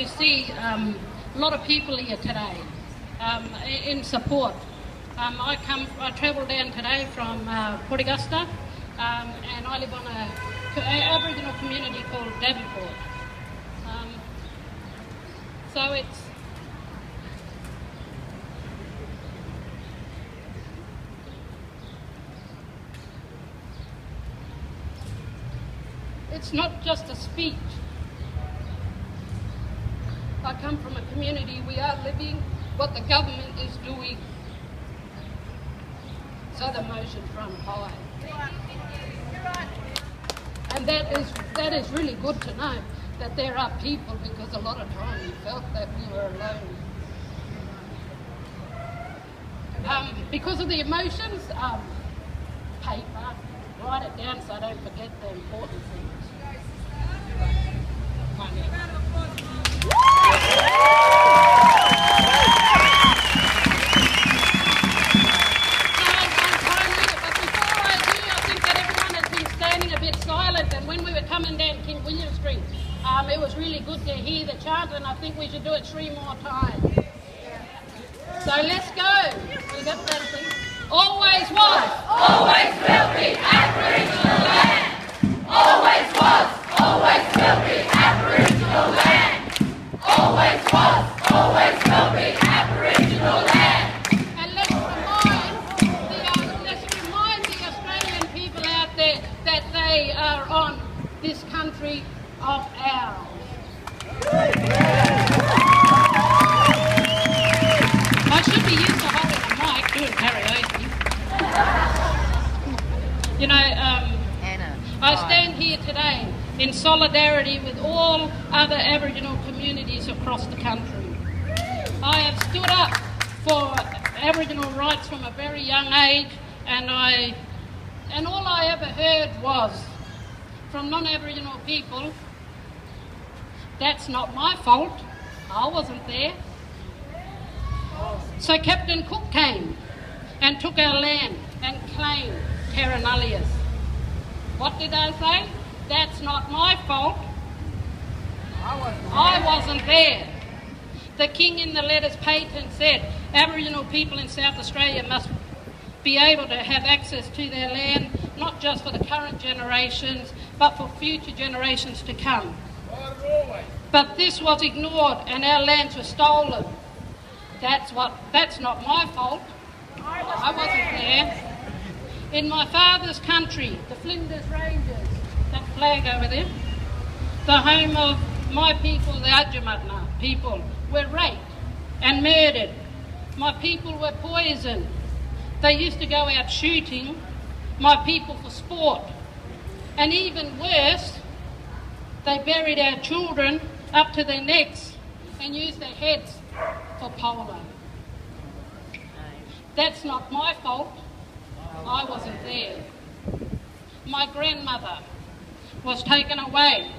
to see a lot of people here today in support. I travelled down today from Port Augusta, and I live on an Aboriginal community called Davenport. So it's not just a speech. I come from a community, we are living what the government is doing. So the motions run high. And that is really good to know that there are people, because a lot of times we felt that we were alone. Because of the emotions, paper, write it down so I don't forget the important things. Money. It was really good to hear the chant, and I think we should do it 3 more times. So let's go. We got that thing. Always was, always will be Aboriginal land. Always was, always will be Aboriginal land. Always was, always will be Aboriginal land. And let's remind the Australian people out there that they are on this country of ours. I should be used to holding a mic doing karaoke. You know, I stand here today in solidarity with all other Aboriginal communities across the country. I have stood up for Aboriginal rights from a very young age, and all I ever heard was from non-Aboriginal people, that's not my fault, I wasn't there. So Captain Cook came and took our land and claimed terra nullius. What did I say? That's not my fault, I wasn't there. The King in the letters patent said Aboriginal people in South Australia must be able to have access to their land, not just for the current generations, but for future generations to come. But this was ignored and our lands were stolen. That's not my fault. I wasn't there. In my father's country, the Flinders Ranges, that flag over there, the home of my people, the Adjamatna people, were raped and murdered. My people were poisoned. They used to go out shooting my people for sport. And even worse, they buried our children up to their necks and used their heads for polo. That's not my fault. I wasn't there. My grandmother was taken away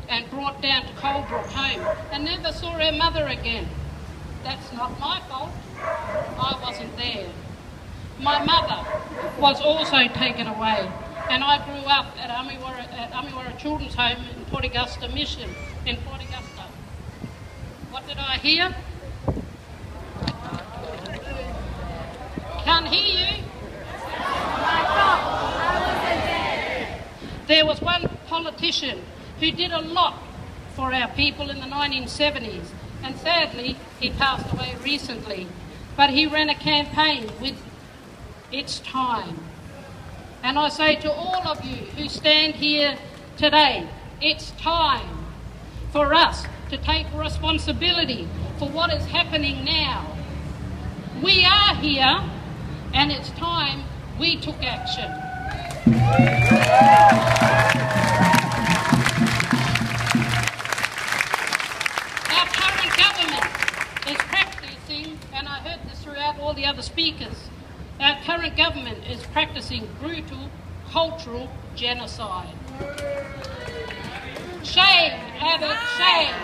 and brought down to Coldbrook home and never saw her mother again. That's not my fault. I wasn't there. My mother was also taken away, and I grew up at Amiwara Children's Home in Port Augusta Mission in Port Augusta. What did I hear? Can't hear you. There was one politician who did a lot for our people in the 1970s, and sadly he passed away recently, but he ran a campaign with "It's time." And I say to all of you who stand here today, it's time for us to take responsibility for what is happening now. We are here, and it's time we took action. Our current government is practicing, and I heard this throughout all the other speakers, our current government is practicing brutal cultural genocide. Shame at it, shame.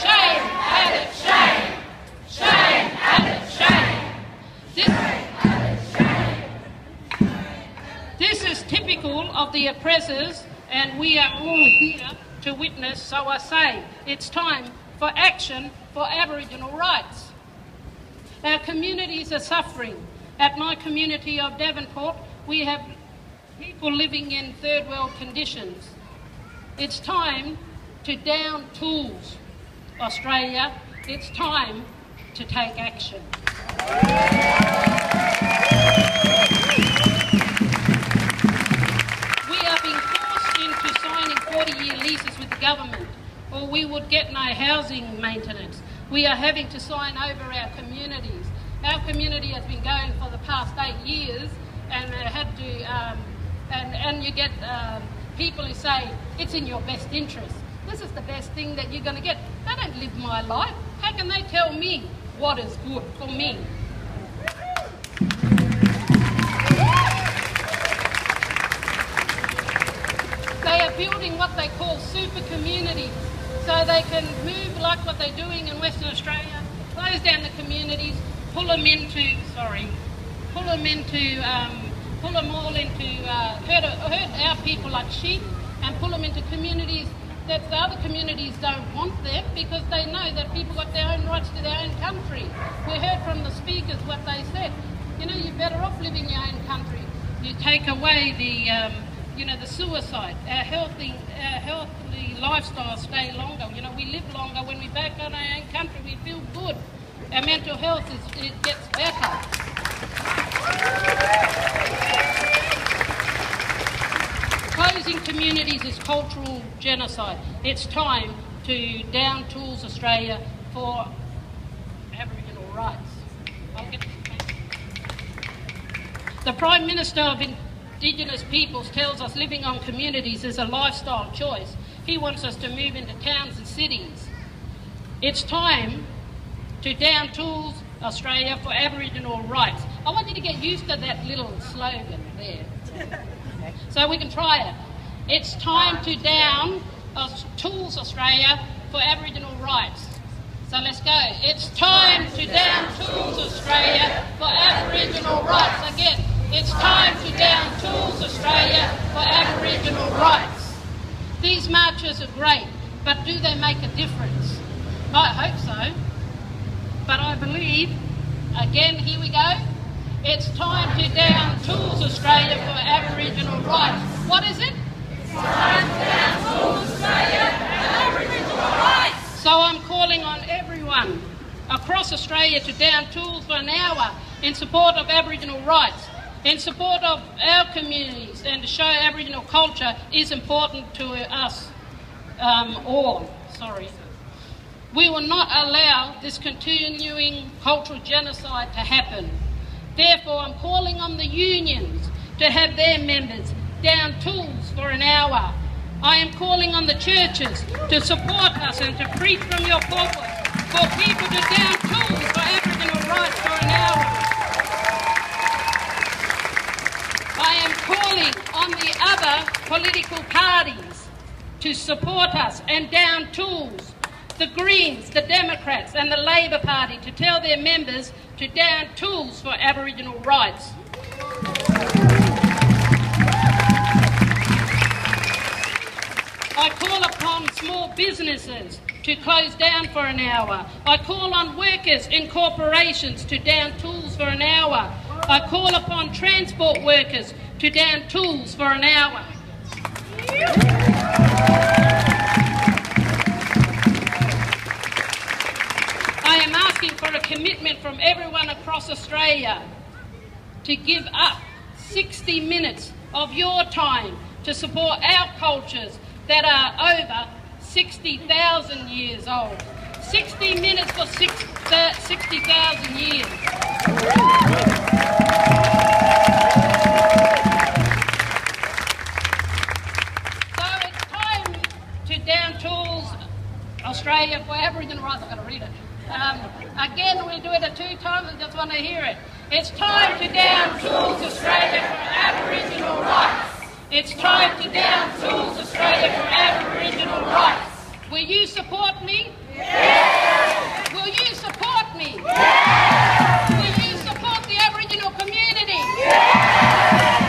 Shame at it, shame. Shame at it, shame. This is typical of the oppressors, and we are all here to witness, so I say it's time for action for Aboriginal rights. Our communities are suffering. At my community of Devonport, we have people living in third world conditions. It's time to down tools, Australia. It's time to take action. We are being forced into signing 40-year leases with the government, or we would get no housing maintenance. We are having to sign over our communities. Our community has been going for the past 8 years, and had to, and you get people who say it's in your best interest. This is the best thing that you're going to get. They don't live my life. How can they tell me what is good for me? They are building what they call super communities, so they can move like what they're doing in Western Australia, close down the communities, pull them all into, hurt our people like sheep, and pull them into communities that the other communities don't want them, because they know that people got their own rights to their own country. We heard from the speakers what they said. You know, you're better off living in your own country. You take away the suicide. Our healthy lifestyle stay longer. You know, we live longer. When we're back in our own country, we feel good. Our mental health it gets better. Closing communities is cultural genocide. It's time to down tools Australia for Aboriginal rights. The Prime Minister of Indigenous Peoples tells us living on communities is a lifestyle choice. He wants us to move into towns and cities. It's time to down tools Australia for Aboriginal rights. I want you to get used to that little slogan there. So we can try it. It's time to down tools Australia for Aboriginal rights. So let's go. It's time to down tools Australia for Aboriginal rights. Again, it's time to down tools Australia for Aboriginal rights. These marches are great, but do they make a difference? I hope so. But I believe, again, here we go. It's time to down tools Australia for Aboriginal rights. What is it? It's time to down tools Australia for Aboriginal rights. So I'm calling on everyone across Australia to down tools for an hour in support of Aboriginal rights, in support of our communities, and to show Aboriginal culture is important to us all. We will not allow this continuing cultural genocide to happen. Therefore, I'm calling on the unions to have their members down tools for an hour. I am calling on the churches to support us and to preach from your pulpit for people to down tools for Aboriginal rights for an hour. I am calling on the other political parties to support us and down tools. The Greens, the Democrats and the Labor Party to tell their members to down tools for Aboriginal rights. I call upon small businesses to close down for an hour. I call on workers in corporations to down tools for an hour. I call upon transport workers to down tools for an hour. I am asking for a commitment from everyone across Australia to give up 60 minutes of your time to support our cultures that are over 60,000 years old. 60 minutes for 60,000 years. So it's time to down tools Australia for Aboriginal rights. I've got to read it. Again, we'll do it 2 times. I just want to hear it. It's time to down tools Australia for Aboriginal rights. It's time to down tools Australia for Aboriginal rights. Will you support me? Yes. Will you support me? Yes. Will you support the Aboriginal community? Yes.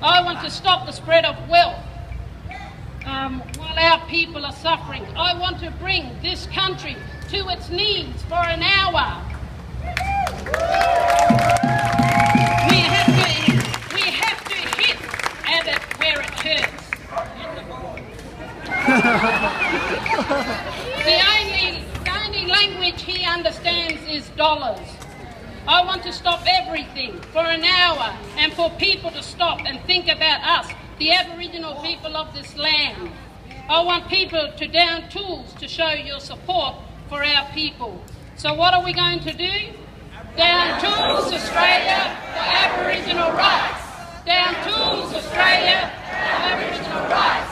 I want to stop the spread of wealth while our people are suffering. I want to bring this country to its knees for an hour. We have to hit at it where it hurts. The only language he understands is dollars. I want to stop everything for an hour and for people to stop and think about us, the Aboriginal people of this land. I want people to down tools to show your support for our people. So what are we going to do? Down tools, Australia, for Aboriginal rights. Down tools, Australia, for Aboriginal rights.